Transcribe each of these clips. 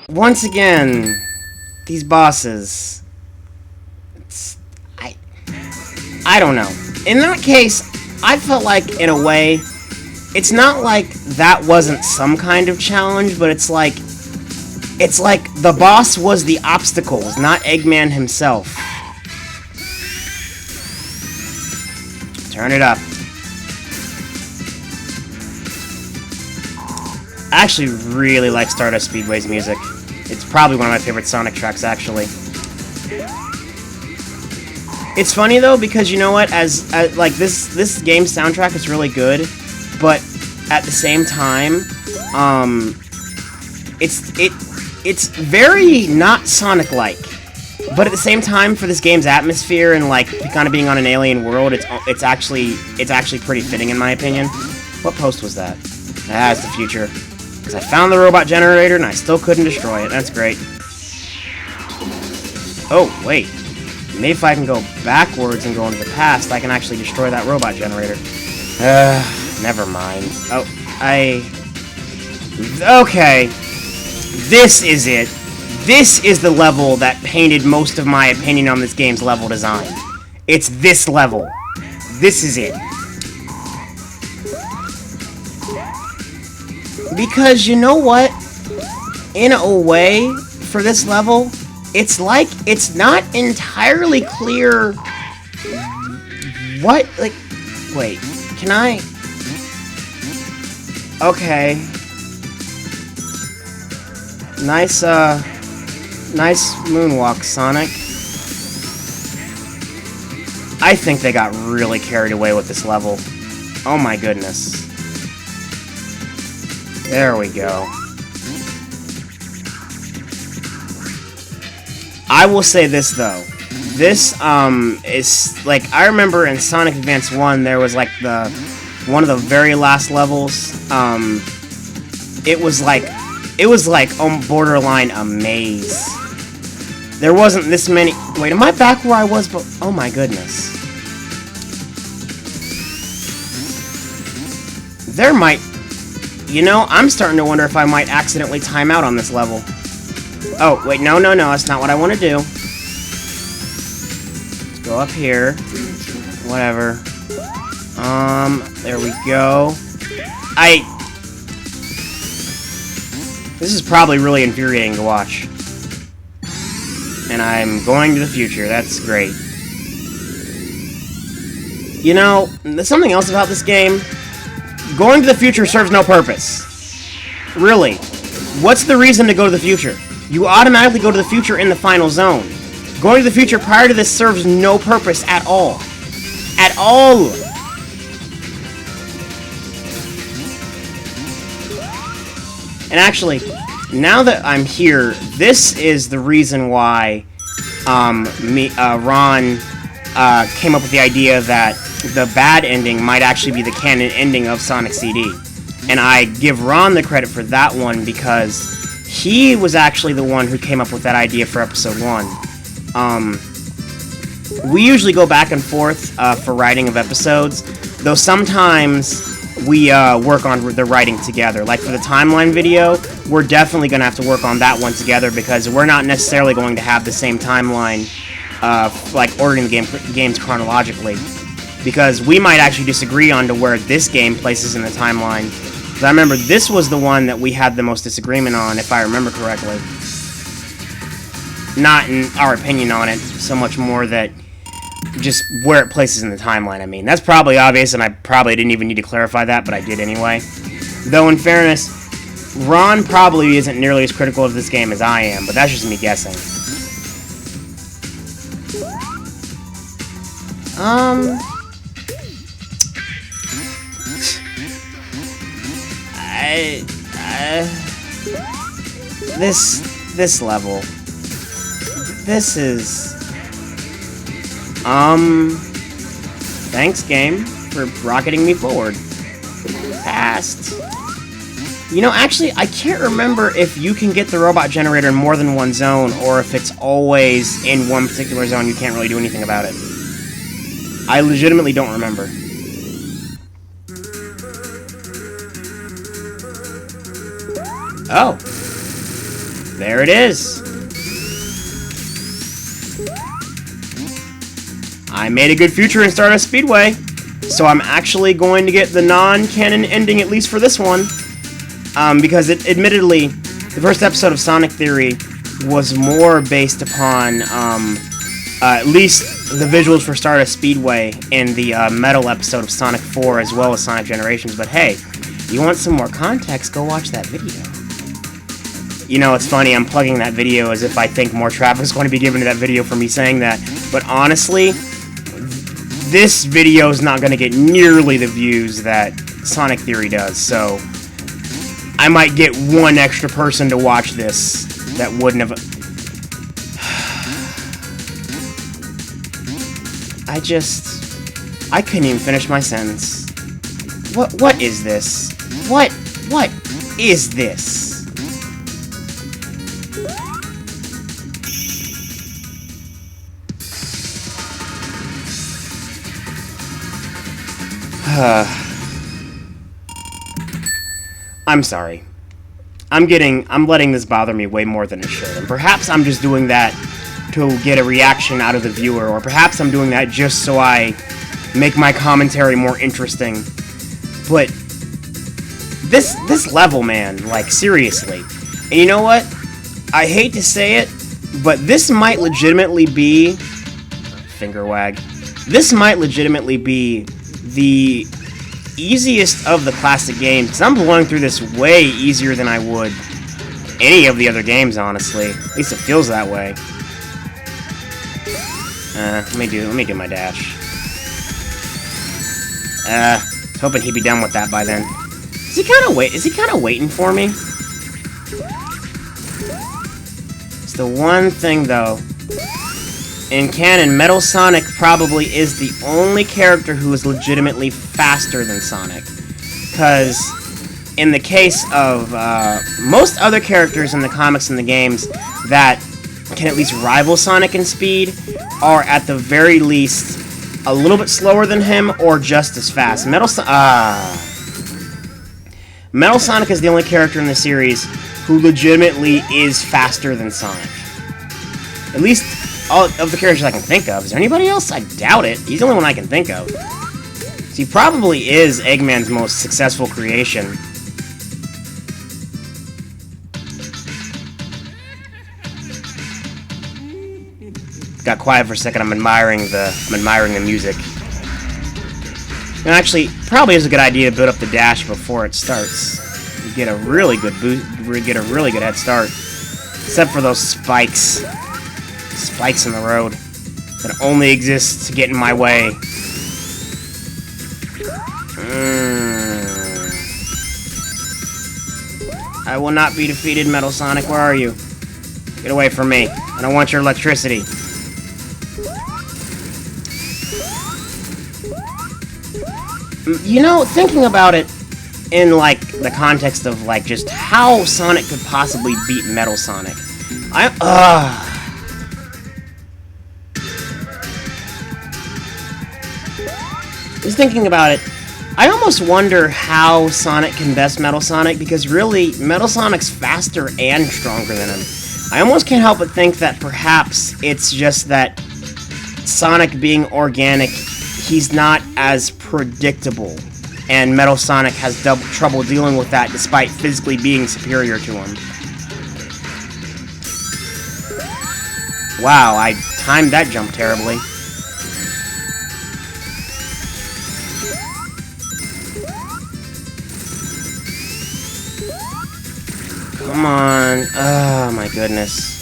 once again, these bosses. I don't know. In that case, I felt like, in a way, it's not like that wasn't some kind of challenge, but it's like the boss was the obstacles, not Eggman himself. Turn it up. I actually really like Stardust Speedway's music. It's probably one of my favorite Sonic tracks, actually. It's funny though, because you know what, as like this game's soundtrack is really good, but at the same time, it's very not Sonic-like. But at the same time, for this game's atmosphere and like kind of being on an alien world, it's actually pretty fitting in my opinion. What post was that? Ah, it's the future. Because I found the robot generator and I still couldn't destroy it. That's great. Oh, wait. Maybe if I can go backwards and go into the past, I can actually destroy that robot generator. Never mind. Oh, okay. This is it. This is the level that painted most of my opinion on this game's level design. It's this level. This is it. Because you know what? In a way, for this level, it's like, it's not entirely clear what, like, wait, can I? Okay. Nice moonwalk, Sonic. I think they got really carried away with this level. Oh my goodness. There we go. I will say this though. This is like, I remember in Sonic Advance 1 there was like one of the very last levels. It was like borderline a maze. There wasn't this many. Wait, am I back where I was? But oh my goodness. There might. You know, I'm starting to wonder if I might accidentally time out on this level. Oh, wait, no, that's not what I want to do. Let's go up here. Whatever. There we go. This is probably really infuriating to watch. And I'm going to the future, that's great. You know, there's something else about this game. Going to the future serves no purpose. Really. What's the reason to go to the future? You automatically go to the future in the final zone. Going to the future prior to this serves no purpose at all. At all! And actually, now that I'm here, this is the reason why Ron came up with the idea that the bad ending might actually be the canon ending of Sonic CD. And I give Ron the credit for that one because he was actually the one who came up with that idea for episode 1. We usually go back and forth for writing of episodes, though sometimes we work on the writing together. Like for the timeline video, we're definitely going to have to work on that one together because we're not necessarily going to have the same timeline, like ordering the games chronologically. Because we might actually disagree on to where this game places in the timeline. Because I remember this was the one that we had the most disagreement on, if I remember correctly. Not in our opinion on it, so much more that just where it places in the timeline, I mean. That's probably obvious, and I probably didn't even need to clarify that, but I did anyway. Though, in fairness, Ron probably isn't nearly as critical of this game as I am, but that's just me guessing. This level. This is... Thanks, game, for rocketing me forward. Past. You know, actually, I can't remember if you can get the robot generator in more than one zone, or if it's always in one particular zone, you can't really do anything about it. I legitimately don't remember. Oh. There it is. I made a good future in Stardust Speedway, so I'm actually going to get the non-canon ending, at least for this one, because admittedly, the first episode of Sonic Theory was more based upon, at least the visuals for Stardust Speedway and the Metal episode of Sonic 4, as well as Sonic Generations, but hey, you want some more context, go watch that video. You know, it's funny, I'm plugging that video as if I think more traffic is going to be given to that video for me saying that, but honestly, this video is not going to get nearly the views that Sonic Theory does, so I might get one extra person to watch this that wouldn't have... I couldn't even finish my sentence. What is this? What is this? I'm sorry. I'm letting this bother me way more than it should, and perhaps I'm just doing that to get a reaction out of the viewer, or perhaps I'm doing that just so I make my commentary more interesting. But this level, man, like, seriously. And you know what? I hate to say it, but this might legitimately be... Finger wag. This might legitimately be the easiest of the classic games, because I'm blowing through this way easier than I would any of the other games, honestly. At least it feels that way. Let me do my dash. Was hoping he'd be done with that by then. Is he kind of waiting for me? It's the one thing, though. In canon, Metal Sonic probably is the only character who is legitimately faster than Sonic. Because in the case of most other characters in the comics and the games that can at least rival Sonic in speed are at the very least a little bit slower than him or just as fast. Metal Sonic is the only character in the series who legitimately is faster than Sonic. At least all of the characters I can think of. Is there anybody else? I doubt it. He's the only one I can think of. So he probably is Eggman's most successful creation. Got quiet for a second. I'm admiring the music. And actually, probably is a good idea to build up the dash before it starts. You get a really good head start. Except for those spikes. Spikes in the road that only exist to get in my way. I will not be defeated, Metal Sonic. Where are you? Get away from me. I don't want your electricity. You know, thinking about it in, like, the context of, like, just how Sonic could possibly beat Metal Sonic. Just thinking about it, I almost wonder how Sonic can best Metal Sonic, because really, Metal Sonic's faster and stronger than him. I almost can't help but think that perhaps it's just that Sonic being organic, he's not as predictable, and Metal Sonic has trouble dealing with that despite physically being superior to him. Wow, I timed that jump terribly. Come on. Oh, my goodness.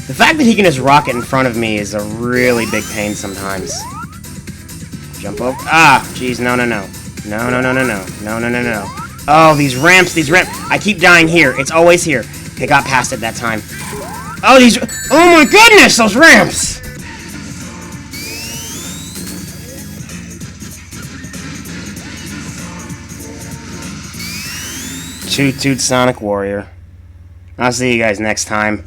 The fact that he can just rocket in front of me is a really big pain sometimes. Jump over. Ah, jeez, no. No. Oh, these ramps. I keep dying here. It's always here. Okay, got past it that time. Oh, oh my goodness, those ramps! Toot Toot Sonic Warrior. I'll see you guys next time.